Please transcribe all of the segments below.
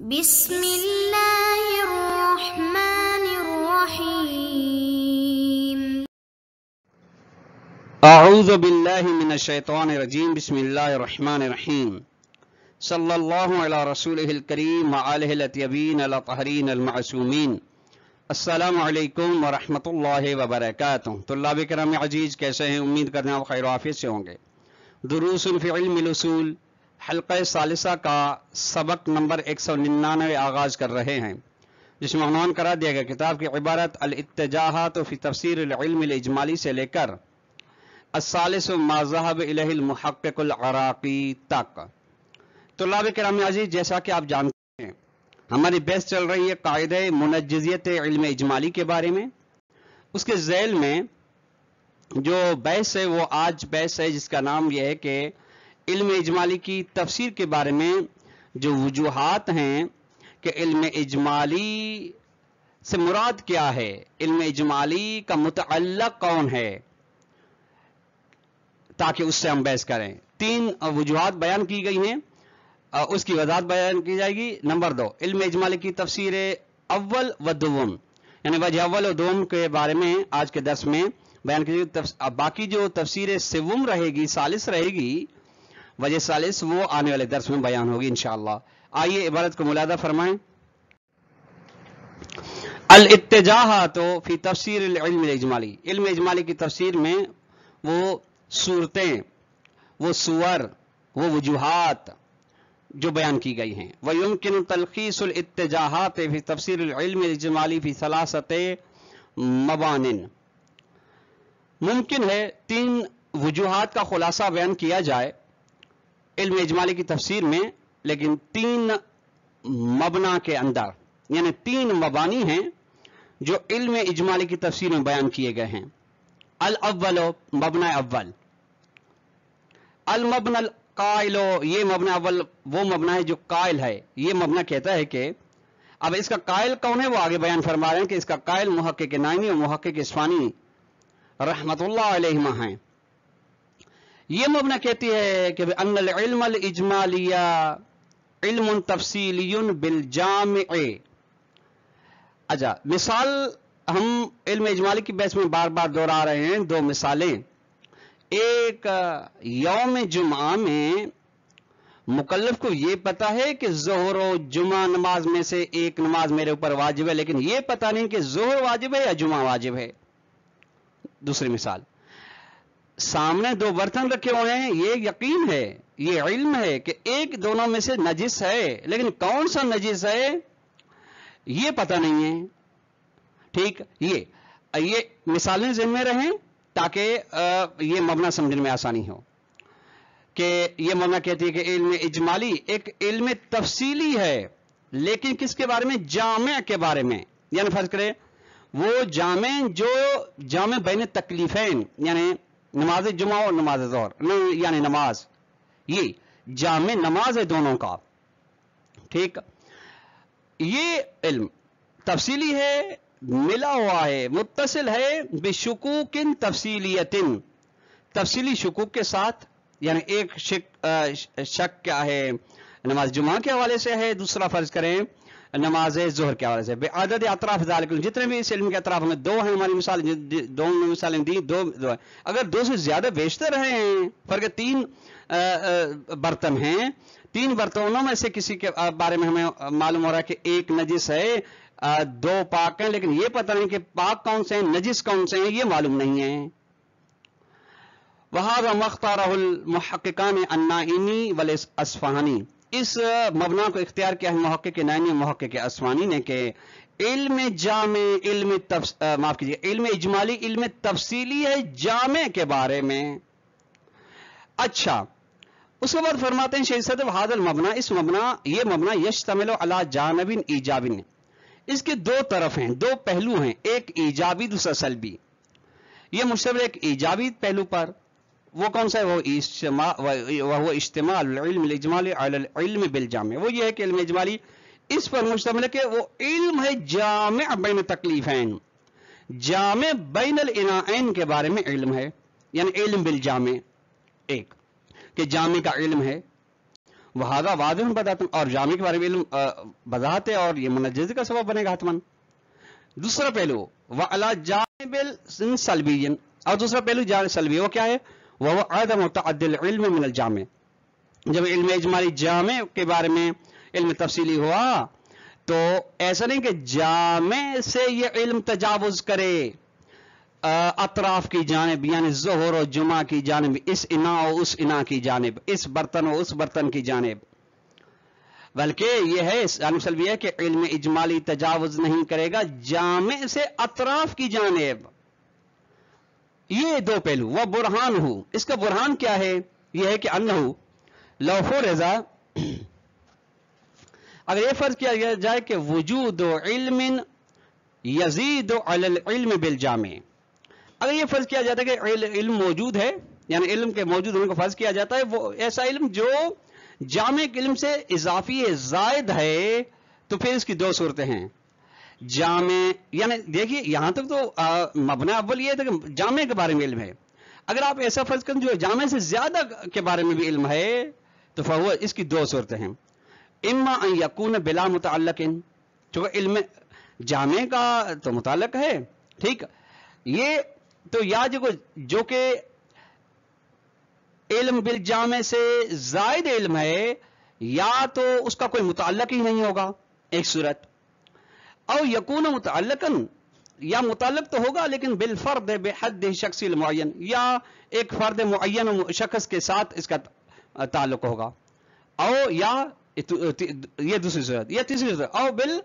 بسم اللہ الرحمن الرحیم اعوذ باللہ من الشیطان الرجیم بسم اللہ الرحمن الرحیم صلی اللہ علی رسولہ الکریم وآلہ الاطیبین الاطہرین المعصومین السلام علیکم ورحمۃ اللہ وبرکاتہ۔ طلاب کرام عزیز، کیسے ہیں؟ امید کرتے ہیں آپ خیر و عافیت سے ہوں گے۔ دروس فی علم الاصول حلقہ ثالثہ کا سبق نمبر 199 آغاز کر رہے ہیں، جس میں عنوان کرا دیا گیا کتاب کی عبارت الاتجاہات فی تفسیر العلم الاجمالی سے لے کر الثالث ما ذهب الیہ المحقق العراقی تک۔ طلاب کرام عزیز، جیسا کہ آپ جانتے ہیں ہماری بحث چل رہی ہے قاعدہ منجزیت علم اجمالی کے بارے میں۔ اس کے ذیل میں جو بحث ہے وہ آج بحث ہے جس کا نام یہ ہے کہ علم اجمالی کی تفسیر کے بارے میں جو وجوہات ہیں کہ علم اجمالی سے مراد کیا ہے، علم اجمالی کا متعلق کون ہے، تاکہ اس سے ہم بحث کریں۔ 3 وجوہات بیان کی گئی ہیں، اس کی وضاحت بیان کی جائے گی۔ نمبر 2، علم اجمالی کی تفسیر اول و دوم، یعنی وجہ اول و دوم کے بارے میں آج کے درس میں بیان کی جائے گی۔ باقی جو تفسیر سوم رہے گی، ثالث رہے گی، وجہ ثالث، وہ آنے والے درس میں بیان ہوگی انشاءاللہ۔ آئیے عبارت کو ملاحظہ فرمائیں۔ الاتجاہات فی تفسیر العلم الاجمالی، علم اجمالی کی تفسیر میں وہ صورتیں، وہ صور، وہ وجوہات جو بیان کی گئی ہیں۔ وَيُمْكِنُ تَلْخِيصُ الاتجاہات فی تفسیر العلم الاجمالی فی 3 مبان۔ ممکن ہے 3 وجوہات کا خلاصہ بیان کیا جائے علم اجمالی کی تفسیر میں، لیکن 3 مبنا کے اندر، یعنی 3 مبانی ہیں جو علم اجمالی کی تفسیر میں بیان کیے گئے ہیں۔ الاول، مبنا اول، المبنا القائل، یہ مبنا اول وہ مبنا ہے جو قائل ہے۔ یہ مبنا کہتا ہے کہ اب اس کا قائل کون ہے وہ آگے بیان فرما رہے ہیں کہ اس کا قائل محقق نائمی اور محقق اصفہانی رحمت اللہ علیہما ہیں۔ یہ مبنا کہتی ہے کہ ان العلم الاجمالی علم تفصیلی بالجامع۔ اچھا، مثال ہم علم اجمالی کی بحث میں بار بار دہرا رہے ہیں 2 مثالیں۔ ایک، یوم جمعہ میں مکلف کو یہ پتا ہے کہ ظہر و جمعہ نماز میں سے ایک نماز میرے اوپر واجب ہے، لیکن یہ پتا نہیں کہ ظہر واجب ہے یا جمعہ واجب ہے۔ دوسری مثال، سامنے 2 برتن رکھے ہوئے ہیں، یہ یقین ہے، یہ علم ہے کہ ایک دونوں میں سے نجس ہے، لیکن کون سا نجس ہے یہ پتہ نہیں ہے۔ ٹھیک، یہ مثالیں ذہن میں رہیں تاکہ یہ مبنا سمجھنے میں آسانی ہو۔ کہ یہ مبنا کہتی ہے کہ علم اجمالی ایک علم تفصیلی ہے، لیکن کس کے بارے میں؟ جامع کے بارے میں۔ یعنی فرض کرے وہ جامع جو جامع بین تکلیفین، یعنی نماز جمعہ اور نماز ظہر، یعنی نماز، یہ جامع نماز ہے دونوں کا۔ ٹھیک، یہ علم تفصیلی ہے، ملا ہوا ہے، متصل ہے بشکوک تفصیلیت، تفصیلی شکوک کے ساتھ۔ یعنی ایک شک کیا ہے، نماز جمعہ کے حوالے سے ہے، دوسرا فرض کریں نماز ظہر کے حوالے سے۔ بے عدد اطراف ذالک، جتنے بھی اس علم کے اطراف میں 2 ہیں، ہماری مثال 2 مثالیں دی، 2 اگر 2 سے زیادہ بیشتر ہیں، فرق 3 برتن ہیں، 3 برتنوں میں سے کسی کے بارے میں ہمیں معلوم ہو رہا ہے کہ ایک نجس ہے، 2 پاک ہیں، لیکن یہ پتہ نہیں کہ پاک کون سے ہیں، نجس کون سے ہیں، یہ معلوم نہیں ہے۔ وَهَذَا مَا اخْتَارَهُ الْمُحَقِّقَانِ النَّائِمِي وَالْإِصْفَهَانِي، اس مبنا کو اختیار کیا ہے محقق نائمی اور محقق اصفہانی نے کہ علم جامع، علم اجمالی علم تفصیلی ہے جامع کے بارے میں۔ اچھا، اس کے بعد فرماتے ہیں شیخ صدر وَهَذَا المبنا، اس مبنا، یہ مبنا یشتمل علی جانب ایجابی، اس کے 2 طرف ہیں، 2 پہلو ہیں، ایک ایجابی دوسرا سلبی۔ یہ مشتمل ایک ایجابی پہلو پر، وہ کون سا ہے؟ وہ اجتماع العلم الاجمالی علی العلم بالجامع، وہ یہ ہے کہ علم اجمالی اس پر مشتمل ہے کہ وہ علم ہے جامع بین تکلیفین، جامع بین الاناءین کے بارے میں علم ہے، یعنی علم بالجامع، ایک کہ جامع کا علم ہے، वहादा वाज़िह बदातन, और जामे के बारे में इल्म वजाहत है और ये मुनज्जिज़ का सबब बनेगा हतमन। दूसरा पहलू व अला जानिबिल सल्बियन, और दूसरा पहलू जानिब सल्बी वो क्या है, वह अदम तअद्दुल इल्म मिनल जामे। जब इल्म इजमाली जामे के बारे में इल्म तफसीली हुआ तो ऐसा नहीं कि जामे से ये इल्म तजावुज करे अतराफ की जानिब, यानी ज़ोहर और जुमा की जानिब, इस इना और उस इना की जानिब, इस बर्तन और उस बर्तन की जानिब, बल्कि यह है सल्बी है कि इल्म इजमाली तजावुज नहीं करेगा जामे से अतराफ की जानिब। ये दो पहलू वह बुरहान हूं, इसका बुरहान क्या है, यह है कि अन्नहु लौ फुरिज़ा, अगर यह फर्ज किया जाए कि वजूद इल्मिन यजीद अलल इल्म बिल जामे, अगर यह फर्ज किया जाता है कि इल्म मौजूद है, यानी इल्म के मौजूद होने को फर्ज किया जाता है, वो ऐसा इल्म जो जामे के इल्म से इजाफी है, जायद है, तो फिर इसकी दो सूरतें हैं। जामे यानी देखिए यहां तक तो मबना अव्वल ये था कि जामे के बारे में इल्म है। अगर आप ऐसा फर्ज करें जो जामे से ज्यादा के बारे में भी इल्म है, तो फहुवा, इसकी दो सूरतें हैं। इम्मा अन यकून बिला मुतअल्लिकिन, चूंकि इल्म जामे का तो मुतअल्लिक है, ठीक, ये तो या जो कि इल्म बिल जामे से जायद इल्म है, या तो उसका कोई मुतअल्लिक ही नहीं होगा, एक सूरत, और यकून मुतअल्लिकन, या मुतअल्लिक तो होगा लेकिन बिल फर्द बेहद शख्सिल मुअय्यन, या एक फर्द मुअय्यन शख्स के साथ इसका ताल्लुक होगा, और या ये दूसरी सूरत, या तीसरी सूरत, और बिल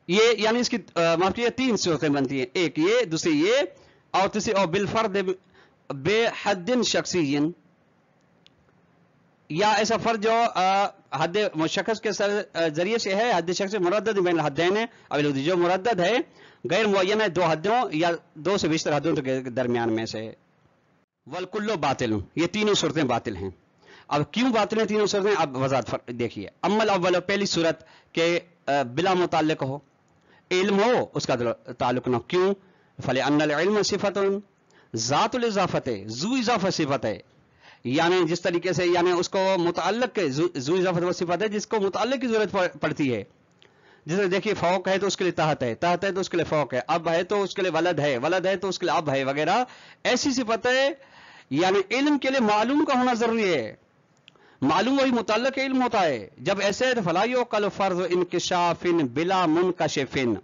ये, यानी इसकी माफ कीजिए तीन सूरतें बनती हैं, एक ये, दूसरी ये, और तीसरी और बिल फर्द बेहद्दिन शख्सियन, या ऐसा फर्ज जो हद शख्स के जरिए से है, हद शख्स मुरद्दद बैन हद्दैन है, अब जो मुरद्दद है गैर मुअय्यन है, दो हदों या दो से बेशतर हदों के दरमियान में से। वल कुल्लो बातिल, ये तीनों सूरतें बातिल हैं। अब क्यों बातिल हैं तीनों सूरतें, अब वजाहत देखिए। अम्मल अव्वल, पहली सूरत के बिला मुताल्लिक हो, इल्म हो उसका ताल्लुक न, क्यों, फले अन्नल इल्म सिफतुन ज़ातुल इज़ाफत है, ज़ू इज़ाफत सिफत है, यानी जिस तरीके से यानी उसको मुतअल्लिक ज़ू इज़ाफत वो सिफत है जिसको मुतअल्लिक की जरूरत पड़ती है। जैसे देखिए फौक है तो उसके लिए तहत है, तहत है तो उसके लिए फौक है, अब है तो उसके लिए वलद है, वलद है तो उसके लिए अब है वगैरह, ऐसी सिफत है। यानी इल्म के लिए मालूम का होना जरूरी है, मालूम वही मुतअल्लिक इल्म होता है। जब ऐसे है तो फलायो कल फर्ज इनकिशाफिन बिला मुनकशिफिन,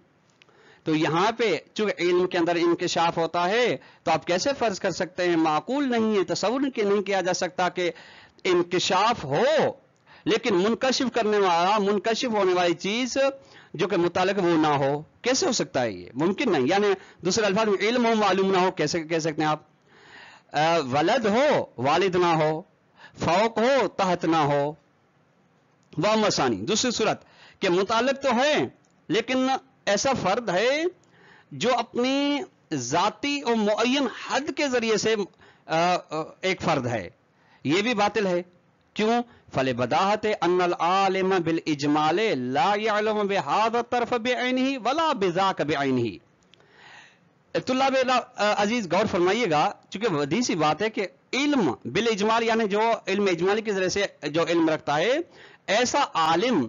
तो यहां पे चूंकि इल्म के अंदर इंकिशाफ होता है तो आप कैसे फर्ज कर सकते हैं, माकूल नहीं है, तसव्वुर नहीं किया जा सकता कि इंकिशाफ हो लेकिन मुनकशिफ करने वाला, मुनकशिफ होने वाली चीज जो कि मुताल्लिक वो ना हो, कैसे हो सकता है, ये मुमकिन नहीं। यानी दूसरे अल्फाज में इल्म हो मालूम ना हो, कैसे कह सकते हैं आप, वलद हो वालिद ना हो, फौक हो तहत ना हो, वह मसानी। दूसरी सूरत के मुताल्लिक तो है लेकिन ऐसा फर्द है जो अपनी जाती और मुअय्यन हद के जरिए से एक फर्द है, यह भी बातिल है। क्यों, फले बदाहत अन्नल आलिम बिल इजमाले ला यअलम बिहादा तरफ बिअैनिही वला बिज़ाक बिअैनिही। तुल्लाब अजीज गौर फरमाइएगा, चूंकि वधी सी बात है कि इल्म बिल इजमाल यानी जो इल्म इजमाली की जरिए से जो इल्म रखता है, ऐसा आलिम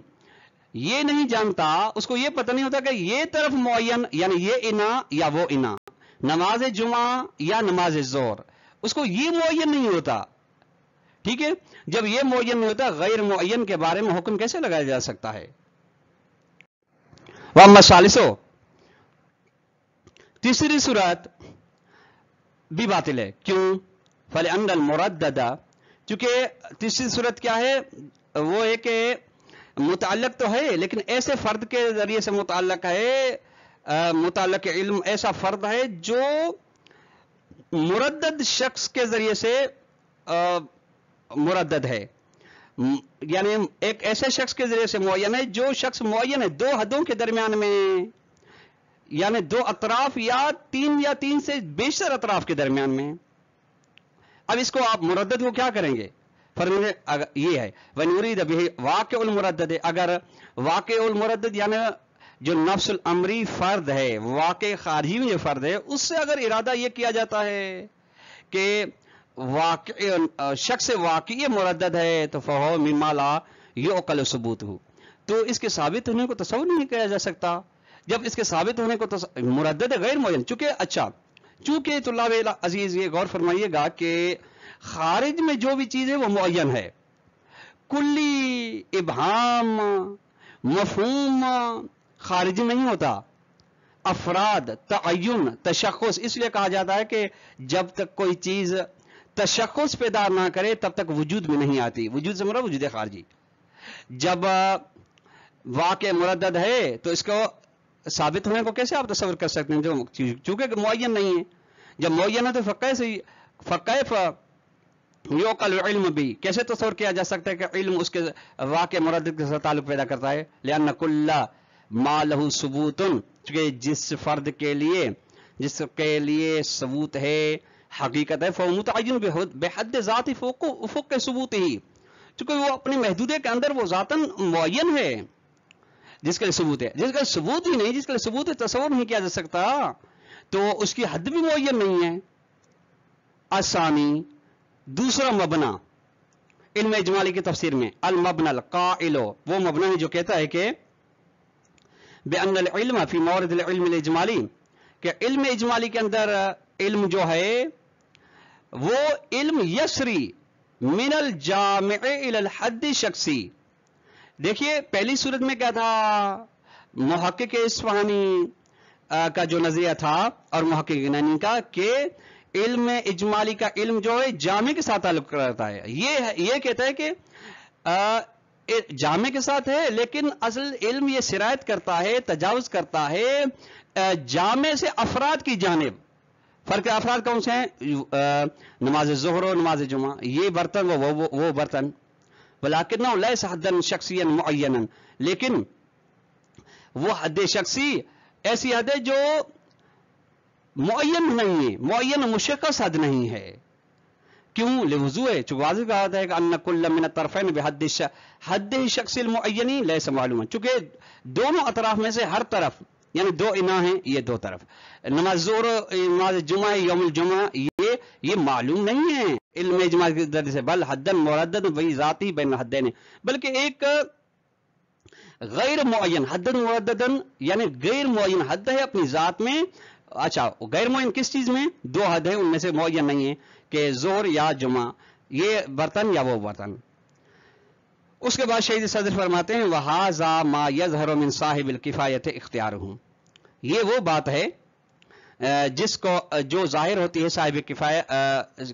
ये नहीं जानता, उसको ये पता नहीं होता कि ये तरफ मुअय्यन यानी ये इना या वो इना, नमाज जुमा या नमाज जोर, उसको ये मुअय्यन नहीं होता। ठीक है, जब ये मुअय्यन नहीं होता, गैर मुअय्यन के बारे में हुक्म कैसे लगाया जा सकता है। वह मसालिसो, तीसरी सूरत भी बातिल है। क्यों, फले अन्नल मुरद्ददा, चूंकि तीसरी सूरत क्या है, वो है कि मुताल्लिक तो है लेकिन ऐसे फर्द के जरिए से मुताल्लिक है, मुताल्लिक इल्म ऐसा फर्द है जो मुरद्दद शख्स के जरिए से मुरद्दद है, यानी एक ऐसे शख्स के जरिए से मुअय्यन है जो शख्स मुअय्यन है दो हदों के दरमियान में, यानी दो अतराफ या तीन से बेशतर अतराफ के दरमियान में। अब इसको आप मुरद्दद को क्या करेंगे, फरमाने ये है वनुरीद बिही वाक़िउल मुरद्दद, अगर वाक़िउल मुरद्दद यानी जो नफ्सुल अमरी फर्द है, वाक़े खारिजी में जो फर्द है, उससे अगर इरादा ये किया जाता है कि वाक़ई शख्स वाक़ई मुरद्दद है तो फहो मिम्मा ला युक़ल सुबूतहु, तो इसके साबित होने को तसव्वुर नहीं किया जा सकता। जब इसके साबित होने को मुरद्दद गैर मुअय्यन, चूंकि तुल्लाब अजीज ये गौर फरमाइएगा कि खारिज में जो भी चीज है वो मुअय्यन है, कुल्ली इबहाम मफहूम खारिज में नहीं होता। अफराद तअय्युन तशख़्ख़ुस इसलिए कहा जाता है कि जब तक कोई चीज तशख़्ख़ुस पैदा ना करे तब तक वजूद में नहीं आती। वजूद से मुराद वजूद खारिजी। जब वाक़े मुरद्दद है तो इसको साबित होने को कैसे आप तसव्वुर कर सकते हैं, जो चूंकि मुअय्यन नहीं है। जब मुअय्यन है तो फ़कैफ़ युक़ल इल्म भी, कैसे तसव्वुर किया जा सकता है कि इल्म उसके वाक़े मुरद्दद के साथ ताल्लुक़ पैदा करता है। लिअन्न कुल्ला मा लहू सुबूतुन, चूंकि जिसके लिए सबूत है, हकीकत है, फहुव मुतअय्यन बिहद्द ज़ाती उफ़ुक़ सबूत ही, चूंकि वो अपने महदूदे के अंदर वो ज़ातन मुअय्यन है जिसके लिए सबूत है। जिसका सबूत ही नहीं, जिसके लिए सबूत है तसव्वुर नहीं किया जा सकता, तो उसकी हद भी मुअय्यन नहीं है। असानी दूसरा मबना इल्म इजमाली की तफसीर में, अल मबनल काइलो, वो मबना है जो कहता है कि बेअन्नल इल्म फी मौरिदिल इल्म इजमाली, कि इल्म इजमाली के अंदर इल्म जो है वो इल्म यसरी मिनल जामिअ इलल हद्द शख्सी। देखिए पहली सूरत में क्या था, मुहक्किक इस्फहानी का जो नजरिया था और मुहक्किक यूनानी का कि इल्म इजमाली का इल्म जो है जामे के साथ ताल्लुक रखता है। ये कहता है कि जामे के साथ है, लेकिन असल इल्म ये सिरायत करता है, तजावुज करता है जामे से अफराद की जानिब। फर्क अफराद कौन से हैं, नमाज ज़ुहर और नमाज जुमा, ये बर्तन वो बर्तन। वलाकिन्नहु लैसा हद्दन शख्सियन मुअय्यनन, लेकिन वो हद शख्सी ऐसी हद है जो मुअय्यन नहीं है, मुअय्यन मुशख़्ख़स हद नहीं है। क्यों? लिवुज़ू है, चूंकि वाज़िह कहा है कि अन्न कुल्ल मिन तरफ़ैन बिहद्द शख्सिल मुअय्यनी लैसा मालूमन, चूंकि दोनों अतराफ में से हर तरफ, यानी दो इना है, ये दो तरफ, नमाज ज़ोहर नमाज जुमा यौमुल जुमा, ये मालूम नहीं है इल्म इजमा के दर्जे से, बल हद्दन मुरद्दद वही ज़ाती बैन हद्दैन, बल्कि एक गैर मुअय्यन हद्दन मुरद्ददन, यानी गैर मुअय्यन हद है अपनी ज़ात में। अच्छा, गैर मुअय्यन किस चीज में? दो हद है, उनमें से मुअय्यन नहीं है कि ज़ोहर या जुमा, ये बर्तन या वो बर्तन। उसके बाद शहीद सदर फरमाते हैं वहाज़ा मा यज़हरु मिन साहिबिल किफ़ायत इख्तियारुहु, ये वो बात है जिसको जो जाहिर होती है साहिब किफ़ाया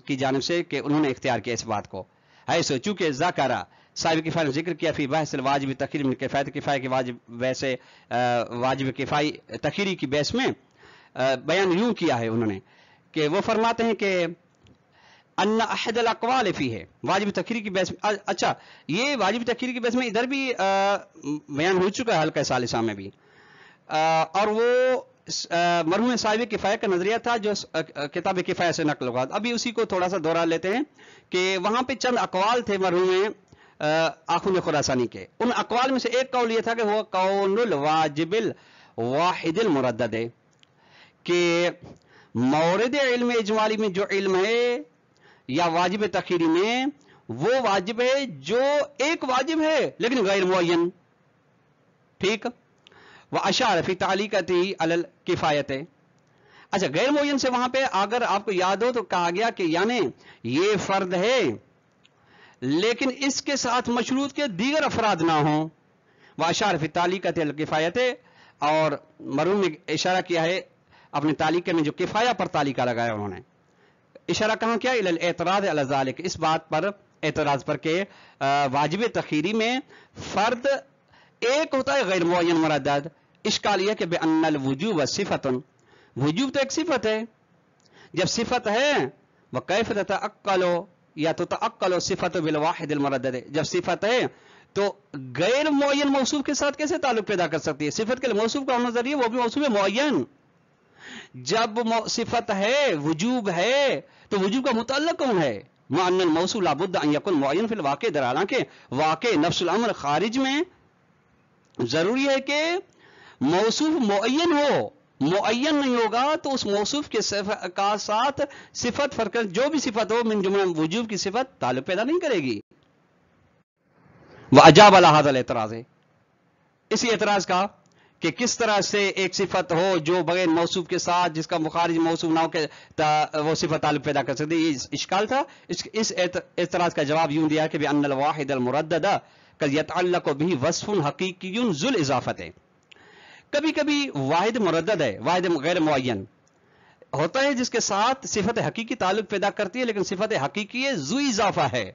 की जानिब से कि उन्होंने इख्तियार किया इस बात को। है सो चूंकि ज़ाकरा साहिब किफ़ाया ने जिक्र किया फी बहस वाजिब तखीर मिन किफ़ायत किफ़ाया के वाजिब, वैसे वाजिब किफ़ाई तखीरी की बहस में बयान यूं किया है उन्होंने कि वो फरमाते हैं कि अन्ना अहदल अक़वाल फी है वाजिब तखीरी की बहस में। अच्छा, ये वाजिब तखीरी की बहस में इधर भी बयान हो चुका है हल्का सालिसा में भी, और वो मरहूम साहिब किफ़ाया का नजरिया था जो किताब किफ़ाया से नकल हुआ। अभी उसी को थोड़ा सा दोहरा लेते हैं कि वहां पे चंद अक़वाल थे मरहूम आखुन खुरासानी के। उन अक़वाल में से एक कौल ये था कि वो कौनुल वाजिबिल वाहिदिल मुरद्दद है, कि मौरिद इल्म इजमाली में जो इल्म है या वाजिब तखीरी में, वो वाजिब है जो एक वाजिब है लेकिन गैर मुअय्यन। ठीक, वह अशार फी तालीकती अलल किफायत है। अच्छा, गैर मुअय्यन से वहां पे अगर आपको याद हो तो कहा गया कि यानी ये फर्द है लेकिन इसके साथ मशरूत के दीगर अफराद ना हो। वह अशार फी तालीकती अलल किफायत है, और मरहूम ने इशारा किया है अपने तालीके में जो किफाया पर तालीका लगाया उन्होंने इशारा कहां किया, इलल एतराज़ अला ज़ालिक, इस बात पर एतराज पर के वाजिब तखीरी में फर्द एक होता है गैर मुअय्यन मुरद्दद। इश्काल यह कि बेअन्नल वुजूब सिफ़तुन, वुजूब तो एक सिफत है, जब सिफत है वह कैफ ततअक्कलो या ततअक्कलो सिफत बिल वाहिदिल मुरद्दद, जब सिफत है तो गैर मुअय्यन मौसूफ के साथ कैसे ताल्लुक पैदा कर सकती है? सिफत के लिए मौसूफ का होना जरूरी है, वो भी मौसूफ है मुअय्यन। जब सिफत है, वुजूब है, तो वुजूब का मुतअल्लिक़ कौन है? मुअन्नल मौसूफ लाबुद्द अन यकुन मुअय्यन फिल वाक़े, दर हालांकि वाक़े नफ्सुल अम्र खारिज में जरूरी है कि मौसूफ मुअय्यन हो, मुअय्यन नहीं होगा तो उस मौसूफ के का साथ सिफत फर्क, जो भी सिफत हो मिन जुमला वजूब की सिफत ताल्लुक पैदा नहीं करेगी। वह अजाब अला हाज़ल एतराज़ है, इसी एतराज का कि किस तरह से एक सिफत हो जो बगैर मौसूफ के साथ जिसका मुखारिज मौसूफ ना हो के वो सिफत ताल्लुक पैदा कर सकती है। ये इश्काल था। इस एतराज का जवाब यूं दिया कि अन्नल वाहिद अल मुरद्दद कद यतअल्लक़ु बिही वस्फ़ुन हक़ीक़ियुन ज़ुल इज़ाफ़त है। कभी कभी वाहिद मुरद्दद है, वाहिद गैर मुअय्यन होता है जिसके साथ सिफत हकीकी ताल्लुक पैदा करती है, लेकिन सिफत हकीकी है, ज़ु इज़ाफ़ा है।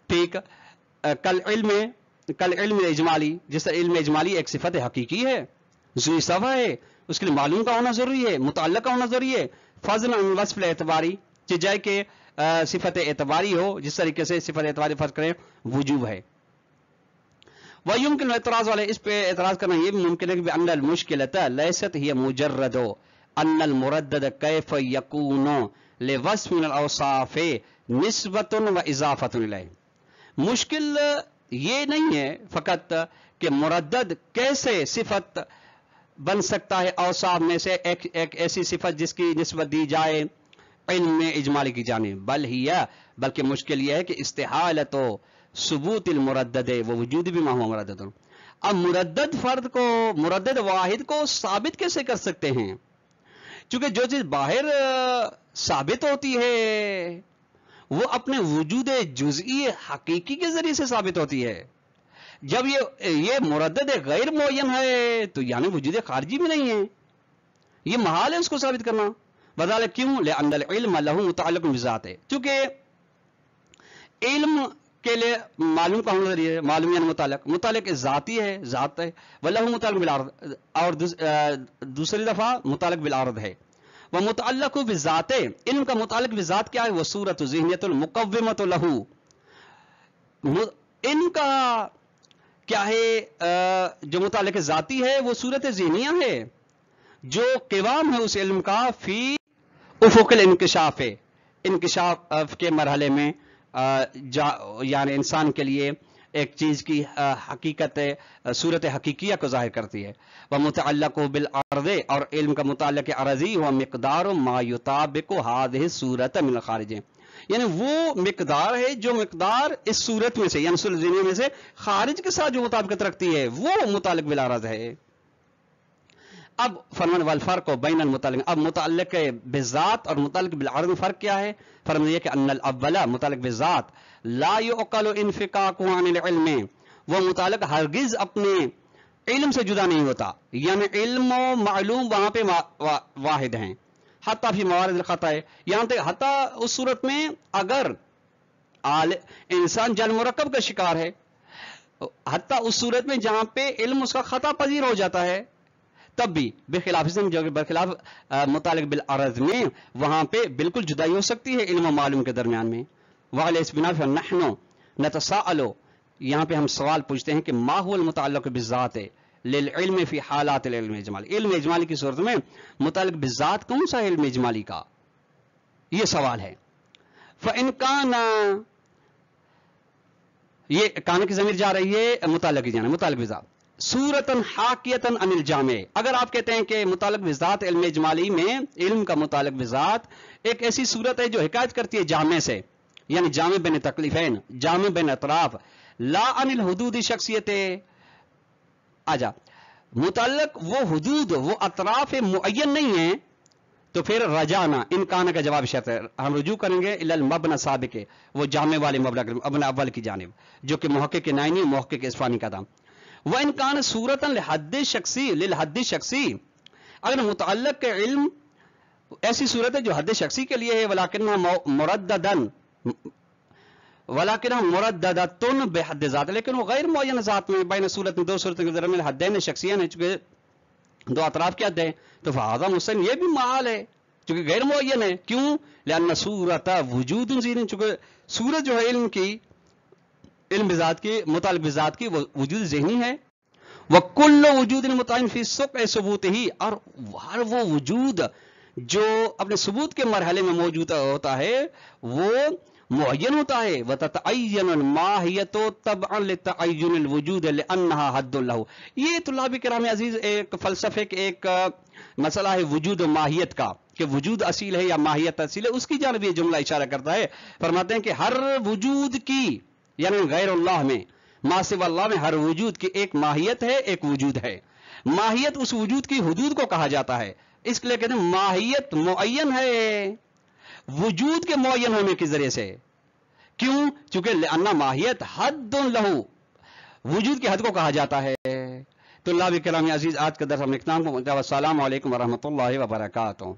ठीक, कल इल्म इजमाली, जिस तरह इल्म इजमाली एक सिफत हकीकी है, ज़ु इज़ाफ़ा है, उसके लिए मालूम का होना जरूरी है, मुतअल्लिक़ का होना जरूरी है। फ़ज़्ल अन वस्फ़ एतबारी, चाहे कि सिफत एतबारी हो, जिस तरीके से सिफत एतबारी फर्ज करें वजूब है। वह युमकिन एतराज़ वाले इस पे एतराज़ करना ये भी मुमकिन है कि अन्नल मुश्किलत लैसत हिय मुजर्रदो अन्नल मुरद्दद कैफ यकूनो लिवस्फ़ मिनल औसाफ़ निस्बतुन व इज़ाफ़तुन इलैह। मुश्किल ये नहीं है फकत कि मुरद्दद कैसे सिफत बन सकता है औसाफ में से एक ऐसी सिफत जिसकी निस्बत दी जाए इल्म इजमाली की जानिब, बल्कि मुश्किल यह है कि इस्तिहालत सुबूत मुरद्दद वो वजूद भी माहुआ मुरद्दद। अब मुरद्दद फर्द को, मुरद्दद वाहिद को साबित कैसे कर सकते हैं? क्योंकि जो चीज बाहर साबित होती है वो अपने वजूद जुज़ई हकीकी के जरिए से साबित होती है। जब ये मुरद्दद गैर मुअय्यन है तो यानी वजूद खारजी भी नहीं है, ये महाल है उसको साबित करना। बदाल क्यों? लिअन्नल इल्म लहू मुतअल्लिक़ुन बिज़ात है, क्योंकि इल्म के लिए मालूम का होना जरिए, मालूम यानी मुतअल्लिक़ ज़ाती है, ज़ात है। वल्लहू मुतअल्लिक़ बिल अर्द, और दूसरी दफा मुतअल्लिक़ बिल अर्द है। वह मुतअल्लिक़ु बिज़ात, इल्म का मुतअल्लिक़ बिज़ात क्या है? वह सूरत ज़हनियतुल मुक़व्विमतु लहू। इनका क्या है? जो मुतअल्लिक़ ज़ाती है वो सूरत ज़हनिया है जो क़िवाम है उस इल्म का फी उफ़ुक़िल इंकिशाफ़, इंकिशाफ के मरहले में यानी इंसान के लिए एक चीज की हकीकत सूरत हकीकिया को जाहिर करती है। वह मुतअल्लिक़ु बिल अर्ज़, और इल्म का मुतअल्लिक़ अर्ज़ी हुआ मिक़दार मा युताबिक़ु हाज़िहि सूरत मिनल ख़ारिज, यानी वो मिक़दार है जो मिक़दार इस सूरत में से यानी सूरत ज़हनिया में से खारिज के साथ जो मुताबिकत रखती है वो मुतअल्लिक़ बिल अर्ज़ है। अब फरमान वल फ़र्क़ बैनल मुतअल्लिक़, अब मुतअल्लिक़ बिज़ात और मुतअल्लिक़ बिल अर्ज़ में फ़र्क क्या है? फरमान यह कि अन्नल अव्वला मुतअल्लिक़ बिज़ात ला युअक़लु इन्फ़िकाक़ुहु अनिल इल्म, वो मुतअल्लिक़ हरगिज़ अपने इल्म से जुदा नहीं होता, यानी इल्म और मालूम वहां पे वाहिद हैं। हत्ता फी मवारिदिल ख़ता, यहां तक हत्ता उस सूरत में अगर इंसान जल मुरक्कब का शिकार है, हत्ता उस सूरत में जहां पे इल्म उसका खता पजीर हो जाता है, तब भी बेखिलाफ जो बरखिलाफ मुतालिक बिल अर्ज़ में वहां पे बिल्कुल जुदाई हो सकती है इल्म और मालूम के दरमियान में। वाले इस बिना फिर नहनो नतसाअलो, यहाँ पे हम सवाल पूछते हैं कि मा हुवल मुतअल्लिक़ बिज़ात लिल इल्म फी हालात इल्म इजमाली, इल्म इजमाली की सूरत में मुतअल्लिक़ बिज़ात कौन सा इल्म इजमाली का, ये सवाल है। फ़इन काना, ये कान की ज़मीर जा रही है मुतअल्लिक़ की जाने, मुतअल्लिक़ बिज़ात सूरतन हाकियतन अनिल जामे। अगर आप कहते हैं कि मुतालिक बिज़ात इल्म इजमाली में इल्म का मुतालिक बिज़ात एक ऐसी सूरत है जो हिकायत करती है जामे से, यानी जामे बिन तकलीफैन, जामे बिन अतराफ, ला अनिल हुदूद शख्सियत, आजा मुतालिक वो हुदूद वो अतराफ मुअय्यन नहीं है, तो फिर रजाना इन कान का जवाब शर्त है, हम रुजू करेंगे इलल मबना साबिक़, वो जामे वाले मबना अव्वल की जानिब जो कि मुहक्किक नाइनी मुहक्किक इस्फानी का था। वह इनकान सूरतन लिहद्द शख्सी लिल हद्द शख्सी, अगर मुतअल्लिक़ के इल्म ऐसी सूरत है जो हद शख्सी के लिए है, वलाकिन्हा मुरद्ददन वलाकिन्हा मुरद्ददतुन बिहद्द ज़ात, लेकिन वो गैर मुअय्यन ज़ात में बैन सूरत में दो सूरत के दरमियान हद्दैन शख्सियन है, चूंकि दो अतराफ के हद है, तो फ़हाज़ा मुस्लिम ये भी महाल है चूंकि गैर मुअय्यन है। क्यों? लिअन्न सूरत वजूदुन ज़ीन, चूंकि सूरत जो है इल्म की, इल्म बिज़ात की, मुतालिक बिज़ात की, वो वजूद ज़हनी है। वह कुल्लु वजूदिन मुतअय्यन फी सुक़ सुबूत ही, और हर वो वजूद जो अपने सबूत के मरहले में मौजूद होता है वो معین ہوتا ہے وتتعین الماہیت تبعا لتعین الوجود لانہا حد لہ. یہ طلاب کرام عزیز ایک فلسفے کے ایک مسئلہ ہے وجود و ماہیت کا کہ وجود اصیل ہے یا ماہیت اصیل ہے، اس کی جانب یہ جملہ اشارہ کرتا ہے. فرماتے ہیں کہ ہر وجود کی یعنی غیر اللہ میں ما سوا اللہ میں ہر وجود کی ایک ماہیت ہے، ایک وجود ہے. ماہیت اس وجود کی حدود کو کہا جاتا ہے، اس لیے کہتے ہیں ماہیت معین ہے وجود کے معین ہونے کے ذریعے سے. کیوں؟ چونکہ لأن ماہیت حد لہو، وجود کی حد کو کہا جاتا ہے. طلاب کرام عزیز آج کا درس ہم اختتام کو السلام علیکم ورحمۃ اللہ وبرکاتہ.